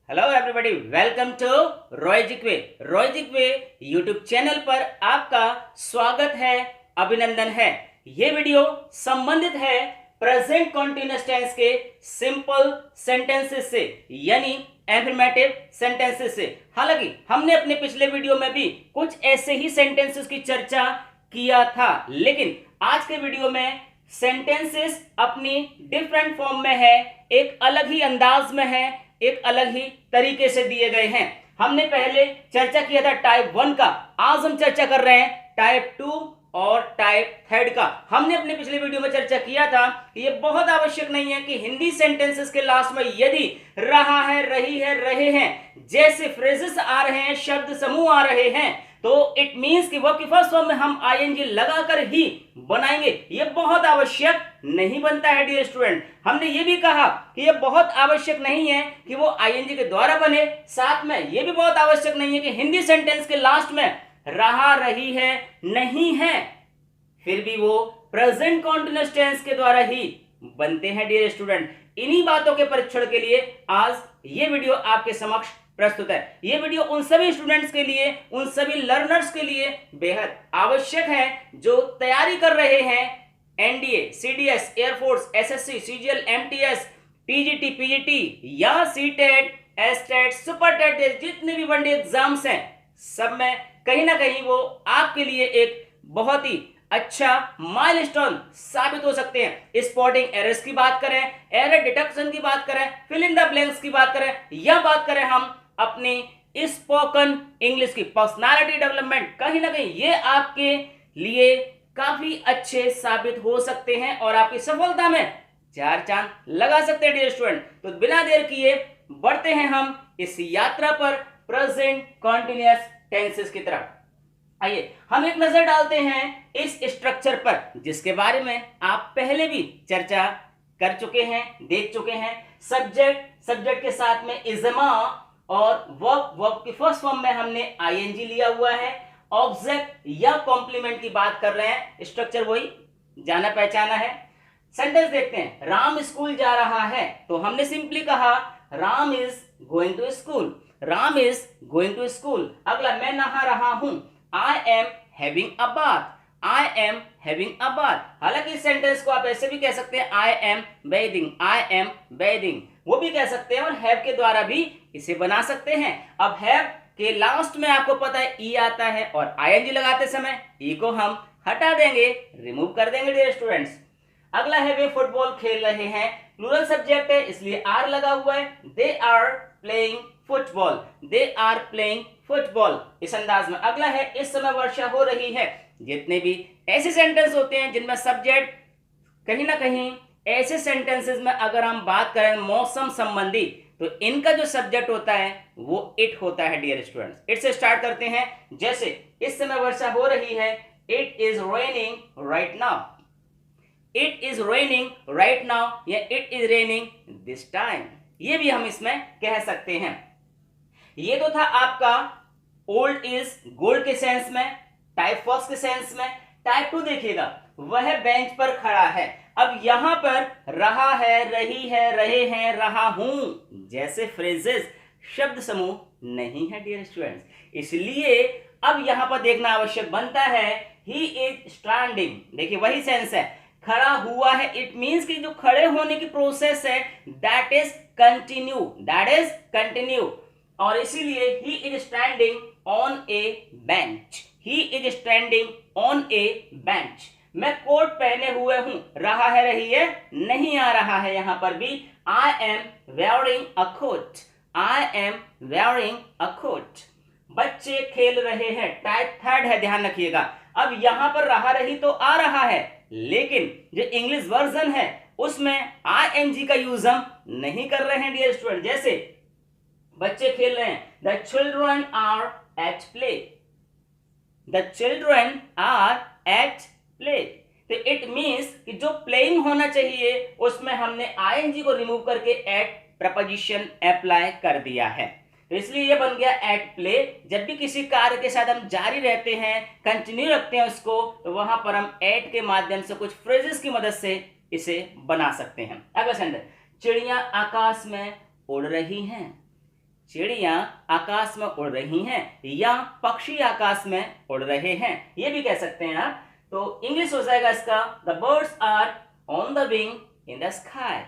Hello everybody, welcome to रॉयजिक वे YouTube channel पर आपका स्वागत है, अभिनंदन है। ये वीडियो संबंधित है प्रेजेंट कॉन्टिन्यूअस टेंस के सिंपल सेंटेंसेस से, यानी एफर्मेटिव सेंटेंसेस से। हालांकि हमने अपने पिछले वीडियो में भी कुछ ऐसे ही सेंटेंसेस की चर्चा किया था, लेकिन आज के वीडियो में सेंटेंसेस अपनी डिफरेंट फॉर्म में है, एक अलग ही अंदाज में है, एक अलग ही तरीके से दिए गए हैं। हमने पहले चर्चा किया था टाइप 1 का, आज हम चर्चा कर रहे हैं टाइप 2 और टाइप 3 का। हमने अपने पिछले वीडियो में चर्चा किया था कि यह बहुत आवश्यक नहीं है कि हिंदी सेंटेंसेस के लास्ट में यदि रहा है, रही है, रहे हैं जैसे फ्रेजेस आ रहे हैं, शब्द समूह आ रहे हैं, तो इट मींस कि वर्ब की फर्स्ट फॉर्म में हम आईएनजी लगाकर ही बनाएंगे। यह बहुत आवश्यक नहीं बनता है डियर स्टूडेंट। हमने ये भी कहा कि यह बहुत आवश्यक नहीं है कि वो आईएनजी के द्वारा बने, साथ में यह भी बहुत आवश्यक नहीं है कि हिंदी सेंटेंस के लास्ट में रहा, रही है, नहीं है, फिर भी वो प्रेजेंट कॉन्टिन्यूअस टेंस के द्वारा ही बनते हैं डियर स्टूडेंट। इन्हीं बातों के परीक्षण के लिए आज ये वीडियो आपके समक्ष प्रस्तुत है। ये वीडियो उन सभी स्टूडेंट्स के लिए, उन सभी लर्नर्स के लिए बेहद आवश्यक है जो तैयारी कर रहे हैं NDA, CDS, air force, SSC, CGL, MTS, TGT, PGT या सीटेट, एसटेट, सुपरटेट, जितने भी वनडे एग्जाम्स हैं, सब में कहीं ना कहीं वो आपके लिए एक बहुत ही अच्छा माइलस्टोन साबित हो सकते हैं। स्पॉटिंग एरर्स की बात करें, एरर डिटेक्शन की बात करें, फिल इन द ब्लैंक्स की बात करें, या बात करें हम अपनी स्पोकन इंग्लिश की पर्सनालिटी डेवलपमेंट, कहीं ना कहीं ये आपके लिए काफी अच्छे साबित हो सकते हैं और आपकी सफलता में चार चांद लगा सकते हैं डियर स्टूडेंट। तो बिना देर किए बढ़ते हैं हम इस यात्रा पर प्रेजेंट कॉन्टिन्यूअस टेंसेस की तरफ। आइए हम एक नजर डालते हैं इस स्ट्रक्चर पर, जिसके बारे में आप पहले भी चर्चा कर चुके हैं, देख चुके हैं। सब्जेक्ट के साथ में इजमा और वर्ब की फर्स्ट फॉर्म में हमने आईएनजी लिया हुआ है। ऑब्जेक्ट या कॉम्प्लीमेंट की बात कर रहे हैं, स्ट्रक्चर वही जाना पहचाना है। सेंटेंस देखते हैं, राम स्कूल जा रहा है, तो हमने सिंपली कहा Ram is going to school, Ram is going to school. अगला, मैं नहा रहा हूं, I am having a bath, I am having a bath। हालांकि इस सेंटेंस को आप ऐसे भी कह सकते हैं I am bathing, I am bathing, वो भी कह सकते हैं और have के द्वारा भी इसे बना सकते हैं। अब have के लास्ट में आपको पता है ई आता है और ing लगाते समय ई को हम हटा देंगे, रिमूव कर देंगे डियर स्टूडेंट्स। अगला है वे फुटबॉल खेल रहे हैं, प्लूरल सब्जेक्ट है इसलिए आर लगा हुआ है। They are playing football, they are playing football, इस अंदाज में। अगला है इस समय वर्षा हो रही है। जितने भी ऐसे सेंटेंस होते हैं जिनमें सब्जेक्ट कहीं ना कहीं, ऐसे सेंटेंसेस में अगर हम बात करें मौसम संबंधी, तो इनका जो सब्जेक्ट होता है वो इट होता है डियर स्टूडेंट्स। इट से स्टार्ट करते हैं, जैसे इस समय वर्षा हो रही है, it is raining right now, it is raining right now, या it is raining this time, ये भी हम इसमें कह सकते हैं। ये तो था आपका ओल्ड इज गोल्ड के सेंस में, टाइप फर्स्ट के सेंस में। टाइप 2 देखिएगा, वह बेंच पर खड़ा है। अब यहां पर रहा है, रही है, रहे हैं, रहा हूं जैसे फ्रेजेस, शब्द समूह नहीं है डियर स्टूडेंट्स, इसलिए अब यहां पर देखना आवश्यक बनता है ही इज स्टैंडिंग। देखिए वही सेंस है, खड़ा हुआ है, इट मींस कि जो खड़े होने की प्रोसेस है that is continue, that is continue, और इसीलिए he is standing on A bench, he is standing on A bench. मैं कोट पहने हुए हूं, रहा है, रही है, नहीं आ रहा है यहां पर भी। I am wearing a coat, I am wearing a coat. बच्चे खेल रहे हैं, टाइप 3 है, ध्यान रखिएगा। अब यहां पर रहा, रही तो आ रहा है, लेकिन जो इंग्लिश वर्जन है उसमें आईएनजी का यूज हम नहीं कर रहे हैं डियर स्टूडेंट। जैसे बच्चे खेल रहे हैं, the children are at play, the children are at play, तो इट मीन्स कि जो प्लेइंग होना चाहिए उसमें हमने आईएनजी को रिमूव करके एट प्रपोजिशन अप्लाई कर दिया है, तो इसलिए ये बन गया एट प्ले। जब भी किसी कार्य के साथ हम जारी रहते हैं, कंटिन्यू रखते हैं उसको, तो वहां पर हम एट के माध्यम से कुछ फ्रेजेस की मदद से इसे बना सकते हैं। अगला सेंटेंस, चिड़िया आकाश में उड़ रही हैं, चिड़िया आकाश में उड़ रही हैं या पक्षी आकाश में उड़ रहे हैं, ये भी कह सकते हैं आप। तो इंग्लिश हो जाएगा इसका the birds are on the wing in the sky.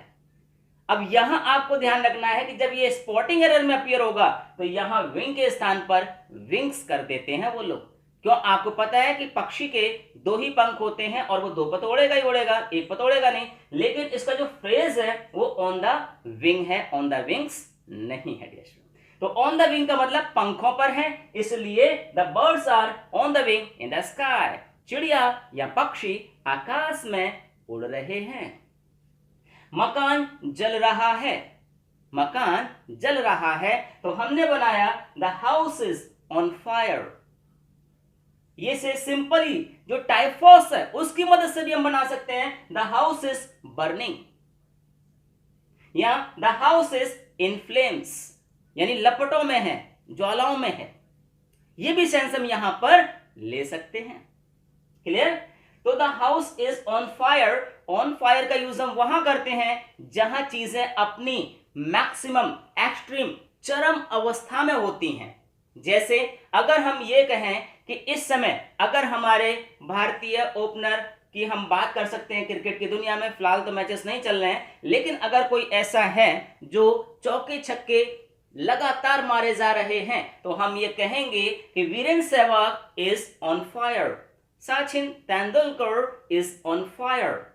अब यहां आपको ध्यान रखना है कि जब ये स्पॉटिंग एरर में अपीयर होगा तो यहां विंग के स्थान पर विंग्स कर देते हैं वो लोग। क्यों? आपको पता है कि पक्षी के दो ही पंख होते हैं और वो दो पर तो उड़ेगा ही उड़ेगा, एक पर तो उड़ेगा नहीं। लेकिन इसका जो फ्रेज है वो ऑन द विंग है, ऑन द विंग्स नहीं है डियर। तो ऑन द विंग का मतलब पंखों पर है, इसलिए the birds are on the wing in the sky. चिड़िया या पक्षी आकाश में उड़ रहे हैं। मकान जल रहा है, मकान जल रहा है, तो हमने बनाया the house is on fire. ये से सिंपली जो टाइफॉस है उसकी मदद से भी हम बना सकते हैं द हाउस इज बर्निंग या the house is in flames, यानी लपटों में है, ज्वालाओं में है। ये भी सेंस हम यहां पर ले सकते हैं। क्लियर? तो the house is on fire, on fire का यूज हम वहां करते हैं जहां चीजें अपनी मैक्सिमम एक्सट्रीम चरम अवस्था में होती हैं। जैसे अगर हम ये कहें कि इस समय अगर हमारे भारतीय ओपनर की हम बात कर सकते हैं क्रिकेट की दुनिया में, फिलहाल तो मैचेस नहीं चल रहे हैं, लेकिन अगर कोई ऐसा है जो चौके छक्के लगातार मारे जा रहे हैं तो हम ये कहेंगे कि Virender Sehwag is on fire, Sachin Tendulkar is on fire.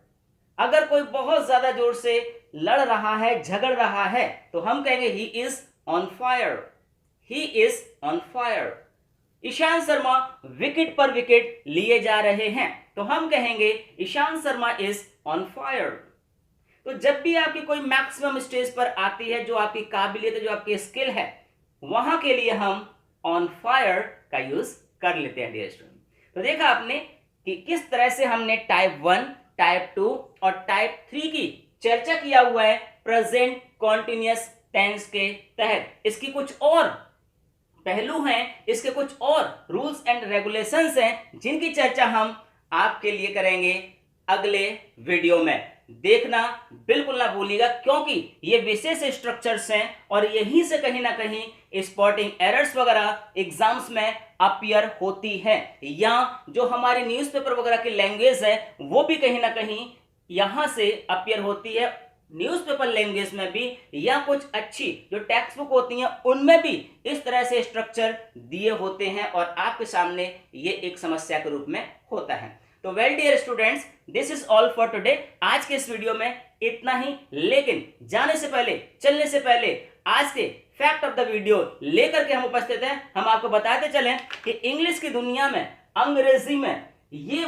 अगर कोई बहुत ज्यादा जोर से लड़ रहा है, झगड़ रहा है, तो हम कहेंगे he is on fire, he is on fire. Ishant Sharma wicket पर विकेट लिए जा रहे हैं, तो हम कहेंगे Ishant Sharma is on fire. तो जब भी आपकी कोई मैक्सिमम स्टेज पर आती है, जो आपकी काबिलियत है, जो आपकी स्किल है, वहां के लिए हम ऑन फायर का यूज कर लेते हैं डियर स्टूडेंट। तो देखा आपने कि किस तरह से हमने टाइप 1, टाइप 2 और टाइप 3 की चर्चा किया हुआ है प्रेजेंट कॉन्टिन्यूअस टेंस के तहत। इसकी कुछ और पहलू हैं, इसके कुछ और रूल्स एंड रेगुलेशंस हैं जिनकी चर्चा हम आपके लिए करेंगे अगले वीडियो में। देखना बिल्कुल ना भूलिएगा, क्योंकि ये विशेष स्ट्रक्चर्स हैं और यहीं से कहीं ना कहीं स्पॉटिंग एरर्स वगैरह एग्जाम्स में अपीयर होती है, या जो हमारी न्यूज़पेपर वगैरह की लैंग्वेज है वो भी कहीं ना कहीं यहां से अपीयर होती है न्यूज़पेपर लैंग्वेज में भी, या कुछ अच्छी जो टेक्स्ट बुक होती हैं उनमें भी इस तरह से स्ट्रक्चर दिए होते हैं और आपके सामने ये एक समस्या के रूप में होता है। तो well dear students, this is all for today. आज के इस वीडियो में इतना ही, लेकिन जाने से पहले, चलने से पहले आज के फैक्ट ऑफ द वीडियो लेकर के हम उपस्थित हैं। हम आपको बताते चलें कि इंग्लिश की दुनिया में, अंग्रेजी में ये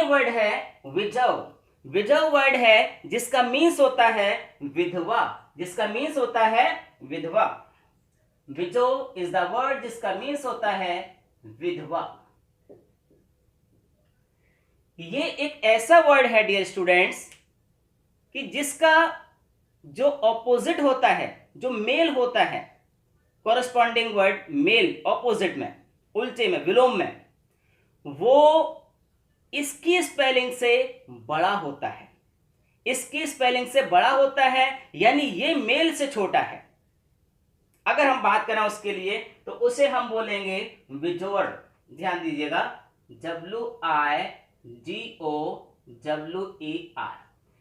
वर्ड है विडो। विडो वर्ड है जिसका मीन्स होता है विधवा, जिसका मीन्स होता है विधवा। विडो इज द वर्ड जिसका मीन्स होता है विधवा। ये एक ऐसा वर्ड है डियर स्टूडेंट्स कि जिसका जो ऑपोजिट होता है, जो मेल होता है, कॉरेस्पॉन्डिंग वर्ड मेल ऑपोजिट में, उल्टे में, विलोम में, वो इसकी स्पेलिंग से बड़ा होता है। इसकी स्पेलिंग से बड़ा होता है, यानी ये मेल से छोटा है। अगर हम बात करें उसके लिए तो उसे हम बोलेंगे विजोवर। ध्यान दीजिएगा, WIGOWER,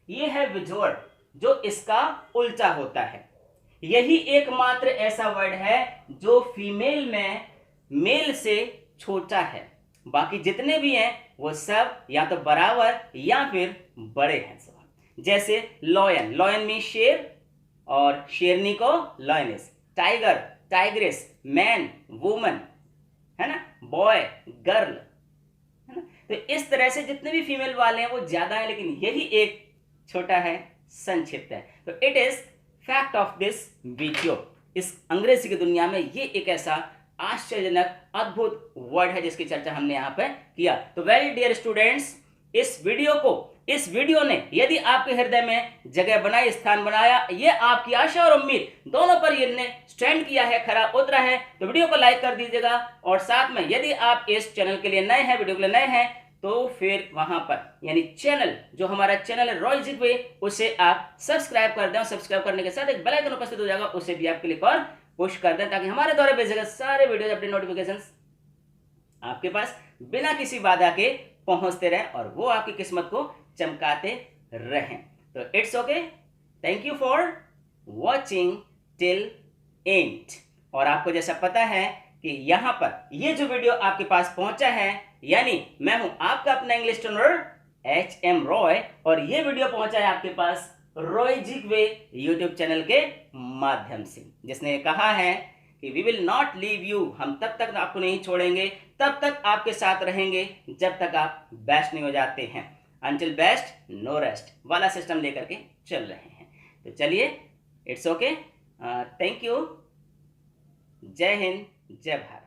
ये है विजोवर, जो इसका उल्टा होता है। यही एकमात्र ऐसा वर्ड है जो फीमेल में मेल से छोटा है। बाकी जितने भी हैं वो सब या तो बराबर या फिर बड़े हैं सब। जैसे लॉयन, लॉयन में शेर और शेरनी को lioness, tiger, tigress, man, woman, है ना, बॉय, गर्ल, है ना। तो इस तरह से जितने भी फीमेल वाले हैं वो ज्यादा है, लेकिन यही एक छोटा है, संक्षिप्त है। तो it is fact of this video. इस अंग्रेजी की दुनिया में ये एक ऐसा आश्चर्यजनक अद्भुत वर्ड है जिसकी चर्चा हमने यहाँ पे किया। तो वेल डियर स्टूडेंट्स, इस वीडियो ने यदि आपके हृदय में जगह बनाई, स्थान बनाया, ये आपकी आशा और उम्मीद दोनों पर ये स्टैंड किया है, खरा उतरा है, तो वीडियो को लाइक कर दीजिएगा। और साथ में यदि आप इस चैनल के लिए नए हैं, वीडियो के लिए नए हैं, तो फिर वहां पर यानी चैनल, जो हमारा चैनल है रॉय जिगवे, उसे आप सब्सक्राइब कर दें। सब्सक्राइब करने के साथ एक बेल आइकन उपस्थित हो जाएगा, उसे भी आप क्लिक और पुश कर दें, ताकि हमारे द्वारा भेजे गए सारे वीडियोज अपडेट नोटिफिकेशंस आपके पास बिना किसी बाधा के पहुंचते रहें और वो आपकी किस्मत को चमकाते रहें। तो it's okay, thank you for watching till and. और आपको जैसा पता है कि यहां पर ये जो वीडियो आपके पास पहुंचा है, यानी मैं हूं आपका अपना इंग्लिश ट्रेनर HM रॉय, और ये वीडियो पहुंचा है आपके पास रॉय जिगवे यूट्यूब चैनल के माध्यम से, जिसने कहा है कि we will not leave you, हम तब तक आपको नहीं छोड़ेंगे, तब तक आपके साथ रहेंगे जब तक आप बेस्ट नहीं हो जाते हैं। अनटिल बेस्ट नो रेस्ट वाला सिस्टम लेकर के चल रहे हैं। तो चलिए, इट्स ओके, थैंक यू, जय हिंद, जय भारत।